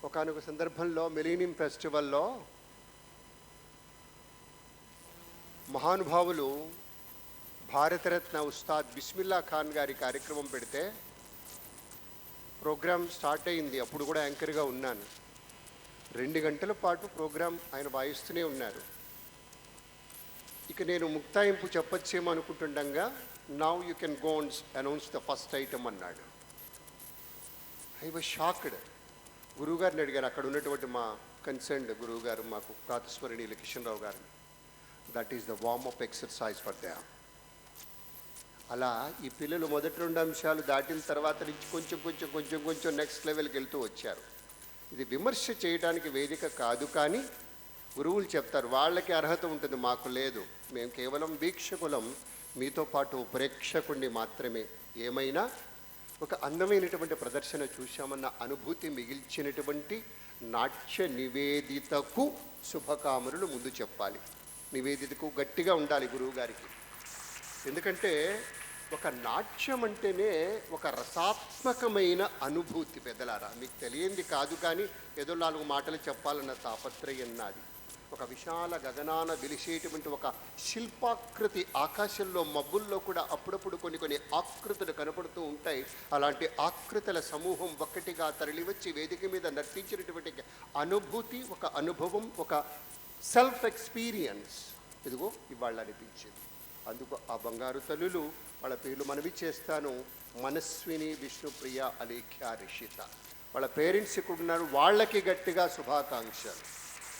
ఒకానొక సందర్భంలో మిలీనియం ఫెస్టివల్లో మహానుభావులు భారతరత్న ఉస్తాద్ బిస్మిల్లా ఖాన్ గారి కార్యక్రమం పెడితే ప్రోగ్రాం స్టార్ట్ అయింది. అప్పుడు కూడా యాంకర్గా ఉన్నాను. 2 గంటల పాటు ప్రోగ్రాం ఆయన వాయిస్తూనే ఉన్నారు. ఇక నేను ముక్తాయింపు చెప్పచ్చేమో అనుకుంటుండగా, now you can go and announce the first item అన్నాడు. I was shocked. గురువుగారిని అడిగాను, అక్కడ ఉన్నటువంటి మా కన్సర్న్డ్ గురువుగారు, మాకు ప్రాతస్మరణీయులు కిషన్ రావు గారిని. That is the warmup exercise for them. అలా ఈ పిల్లలు మొదటి 2 అంశాలు దాటిన తర్వాత నుంచి కొంచెం నెక్స్ట్ లెవెల్కి వెళ్తూ వచ్చారు. ఇది విమర్శ చేయడానికి వేదిక కాదు, కానీ గురువులు చెప్తారు వాళ్ళకి అర్హత ఉంటుంది, మాకు లేదు. మేము కేవలం వీక్షకులం, మీతో పాటు ప్రేక్షకుణ్ణి మాత్రమే. ఏమైనా ఒక అందమైనటువంటి ప్రదర్శన చూశామన్న అనుభూతి మిగిల్చినటువంటి నాట్య నివేదితకు శుభకామనులు ముందు చెప్పాలి. నివేదితకు గట్టిగా ఉండాలి గురువు గారికి. ఎందుకంటే ఒక నాట్యం అంటేనే ఒక రసాత్మకమైన అనుభూతి. పెద్దలారా, మీకు తెలియంది కాదు, కానీ ఏదో 4 మాటలు చెప్పాలన్న తాపత్రయం నాది. ఒక విశాల గగనాన వెలిసేటువంటి ఒక శిల్పాకృతి, ఆకాశంలో మబ్బుల్లో కూడా అప్పుడప్పుడు కొన్ని ఆకృతులు కనపడుతూ ఉంటాయి. అలాంటి ఆకృతుల సమూహం ఒక్కటిగా తరలివచ్చి వేదిక మీద నర్తించినటువంటి అనుభూతి, ఒక అనుభవం, ఒక సెల్ఫ్ ఎక్స్పీరియన్స్ ఇదిగో ఇవాళ అనిపించింది. అందుకు ఆ బంగారు తల్లులు, వాళ్ళ పేర్లు మనవి చేస్తాను, మనస్విని, విష్ణుప్రియ, అలేఖ్య, రిషిత. వాళ్ళ పేరెంట్స్ ఇక్కడ ఉన్నారు, వాళ్ళకి గట్టిగా శుభాకాంక్షలు.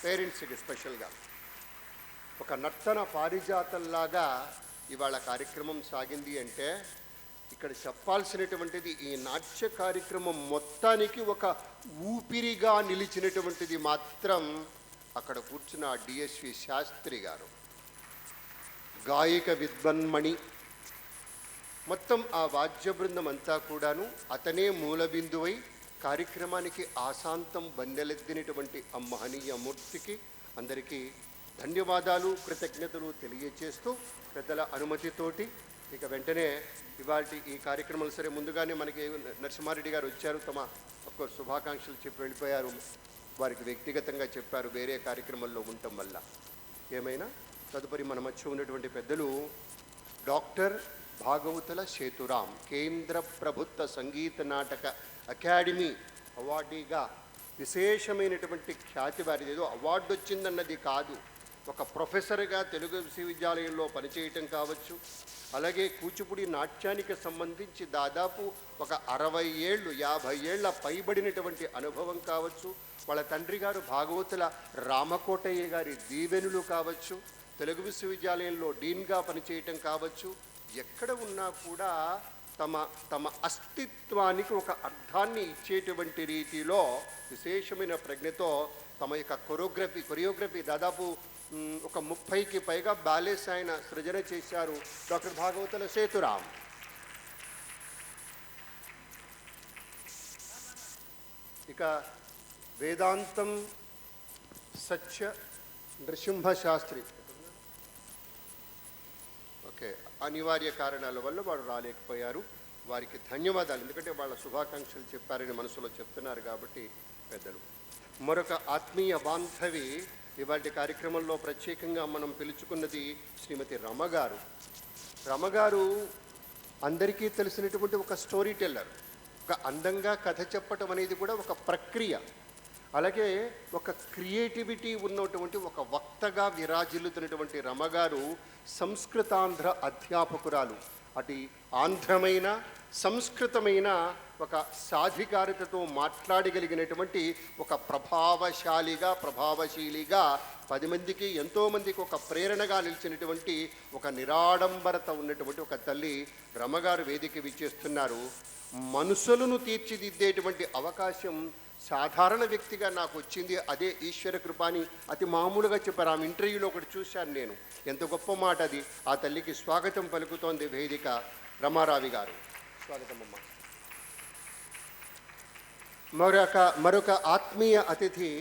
పేరెంట్స్కి స్పెషల్గా. ఒక నర్తన పారిజాతంలాగా ఇవాళ కార్యక్రమం సాగింది అంటే ఇక్కడ చెప్పాల్సినటువంటిది, ఈ నాట్య కార్యక్రమం మొత్తానికి ఒక ఊపిరిగా నిలిచినటువంటిది మాత్రం అక్కడ కూర్చున్న డిఎస్వి శాస్త్రి గారు, గాయక విద్వన్మణి. మొత్తం ఆ వాద్య బృందం అంతా కూడాను అతనే మూల బిందువై కార్యక్రమానికి ఆశాంతం బన్నెలెద్దినటువంటి ఆ మహనీయ మూర్తికి అందరికీ ధన్యవాదాలు, కృతజ్ఞతలు తెలియజేస్తూ పెద్దల అనుమతితోటి ఇక వెంటనే ఇవాళ ఈ కార్యక్రమాలు, సరే ముందుగానే మనకి నరసింహారెడ్డి గారు వచ్చారు, తమ అఫ్కోర్స్ శుభాకాంక్షలు చెప్పి వెళ్ళిపోయారు. వారికి వ్యక్తిగతంగా చెప్పారు వేరే కార్యక్రమాల్లో ఉండటం వల్ల. ఏమైనా తదుపరి మన మధ్య ఉన్నటువంటి పెద్దలు డాక్టర్ భాగవతుల సేతురాం, కేంద్ర ప్రభుత్వ సంగీత నాటక అకాడమీ అవార్డీగా విశేషమైనటువంటి ఖ్యాతి వారిది. ఏదో అవార్డు వచ్చిందన్నది కాదు, ఒక ప్రొఫెసర్గా తెలుగు విశ్వవిద్యాలయంలో పనిచేయటం కావచ్చు, అలాగే కూచిపూడి నాట్యానికి సంబంధించి దాదాపు ఒక 60 ఏళ్ళు 50 ఏళ్ల పైబడినటువంటి అనుభవం కావచ్చు, వాళ్ళ తండ్రి గారు భాగవతుల రామకోటయ్య గారి దీవెనులు కావచ్చు, తెలుగు విశ్వవిద్యాలయంలో డీన్గా పనిచేయటం కావచ్చు, ఎక్కడ ఉన్నా కూడా తమ అస్తిత్వానికి ఒక అర్థాన్ని ఇచ్చేటువంటి రీతిలో విశేషమైన ప్రజ్ఞతో తమ యొక్క కొరియోగ్రఫీ దాదాపు ఒక 30కి పైగా బ్యాలెస్ ఆయన సృజన చేశారు డాక్టర్ భాగవతుల సేతురాం. ఇక వేదాంతం సత్య నృసింహ శాస్త్రి, ఓకే, అనివార్య కారణాల వల్ల వాడు రాలేకపోయారు. వారికి ధన్యవాదాలు, ఎందుకంటే వాళ్ళ శుభాకాంక్షలు చెప్పారని మనసులో చెప్తున్నారు కాబట్టి పెద్దలు. మరొక ఆత్మీయ బాంధవి ఇవాటి కార్యక్రమంలో ప్రత్యేకంగా మనం పిలుచుకున్నది శ్రీమతి రమగారు. రమగారు అందరికీ తెలిసినటువంటి ఒక స్టోరీ టెల్లర్. ఒక అందంగా కథ చెప్పటం అనేది కూడా ఒక ప్రక్రియ. అలాగే ఒక క్రియేటివిటీ ఉన్నటువంటి ఒక వక్తగా విరాజిల్లుతున్నటువంటి రమగారు సంస్కృతాంధ్ర అధ్యాపకురాలు. అటు ఆంధ్రమైన సంస్కృతమైన ఒక సాధికారితతో మాట్లాడగలిగినటువంటి ఒక ప్రభావశీలిగా 10 మందికి, ఎంతోమందికి ఒక ప్రేరణగా నిలిచినటువంటి ఒక నిరాడంబరత ఉన్నటువంటి ఒక తల్లి రమగారు వేదిక విచ్చేస్తున్నారు. మనుషులను తీర్చిదిద్దేటువంటి అవకాశం సాధారణ వ్యక్తిగా నాకు వచ్చింది, అదే ఈశ్వర కృపాని అతి మామూలుగా చెప్పారు. ఆమె ఇంటర్వ్యూలో ఒకటి చూశాను నేను, ఎంత గొప్ప మాట అది. ఆ తల్లికి స్వాగతం పలుకుతోంది వేదిక రమారావి గారు. స్వాగతం అమ్మ. మరొక ఆత్మీయ అతిథి,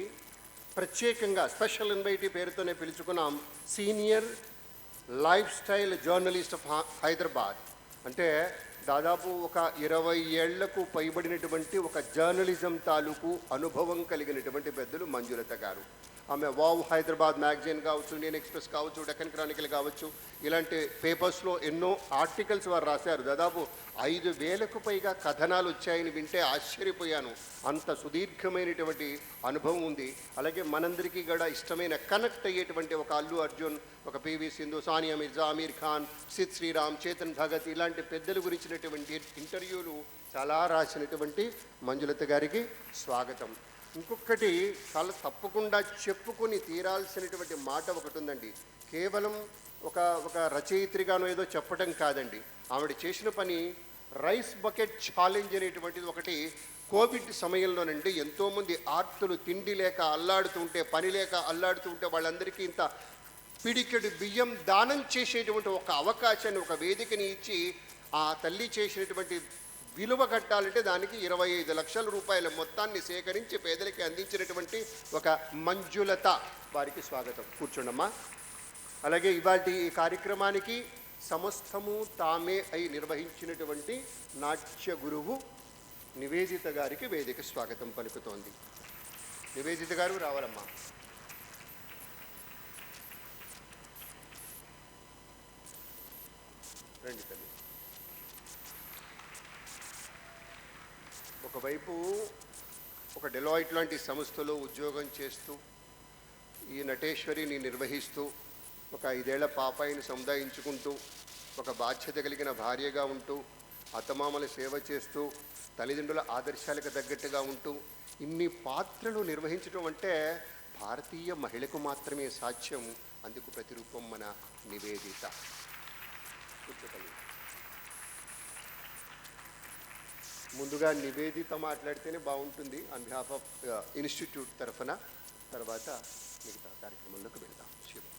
ప్రత్యేకంగా స్పెషల్ ఇన్వైటీ పేరుతోనే పిలుచుకున్నాం, senior lifestyle journalist of Hyderabad. అంటే దాదాపు ఒక 20 ఏళ్లకు పైబడినటువంటి ఒక జర్నలిజం తాలూకు అనుభవం కలిగినటువంటి పెద్దలు మంజులత గారు. ఆమె వావ్ హైదరాబాద్ మ్యాగజైన్ కావచ్చు, ఇండియన్ ఎక్స్ప్రెస్ కావచ్చు, డెక్కన్ క్రానికల్ కావచ్చు, ఇలాంటి పేపర్స్లో ఎన్నో ఆర్టికల్స్ వారు రాశారు. దాదాపు 5,000కు పైగా కథనాలు వచ్చాయని వింటే ఆశ్చర్యపోయాను. అంత సుదీర్ఘమైనటువంటి అనుభవం ఉంది. అలాగే మనందరికీ కూడా ఇష్టమైన కనెక్ట్ అయ్యేటువంటి ఒక అల్లు అర్జున్, ఒక పివి సింధు, సానియా మిర్జా, అమీర్ ఖాన్, సిద్ శ్రీరామ్, చేతన్ భగత్ ఇలాంటి పెద్దల గురించినటువంటి ఇంటర్వ్యూలు చాలా రాసినటువంటి మంజులత గారికి స్వాగతం. ఇంకొకటి చాలా తప్పకుండా చెప్పుకొని తీరాల్సినటువంటి మాట ఒకటి ఉందండి. కేవలం ఒక రచయిత్రిగానో ఏదో చెప్పడం కాదండి. ఆవిడ చేసిన పని రైస్ బకెట్ ఛాలెంజ్ అనేటువంటిది ఒకటి కోవిడ్ సమయంలోనండి ఎంతోమంది ఆర్తులు తిండి లేక అల్లాడుతుంటే, పని లేక అల్లాడుతుంటే వాళ్ళందరికీ ఇంత పిడికెడు బియ్యం దానం చేసేటువంటి ఒక అవకాశాన్ని, ఒక వేదికని ఇచ్చి ఆ తల్లి చేసినటువంటి విలువ కట్టాలంటే దానికి 25 లక్షల రూపాయల మొత్తాన్ని సేకరించి పేదలకి అందించినటువంటి ఒక మంజులత వారికి స్వాగతం. కూర్చోండమ్మా. అలాగే ఇవాళ ఈ కార్యక్రమానికి సమస్తము తామే అయి నిర్వహించినటువంటి నాట్య గురువు నివేదిత గారికి వేదిక స్వాగతం పలుకుతోంది. నివేదిత గారు రావాలమ్మా. రండి తల్లి. ఒకవైపు ఒక డెలాయిట్ లాంటి సంస్థలో ఉద్యోగం చేస్తూ ఈ నటేశ్వరిని నిర్వహిస్తూ ఒక 5 ఏళ్ల పాపాయిని సముదాయించుకుంటూ ఒక బాధ్యత కలిగిన భార్యగా ఉంటూ అత్తమామల సేవ చేస్తూ తల్లిదండ్రుల ఆదర్శాలకు తగ్గట్టుగా ఉంటూ ఇన్ని పాత్రలు నిర్వహించడం అంటే భారతీయ మహిళకు మాత్రమే సాధ్యం. అందుకు ప్రతిరూపం మన నివేదిత. కూర్చోండి. ముందుగా నివేదిత మాట్లాడితేనే బాగుంటుంది ఆన్ బిహాఫ్ ఆఫ్ ఇన్స్టిట్యూట్ తరఫున. తర్వాత మిగతా కార్యక్రమంలోకి వెళ్దాం.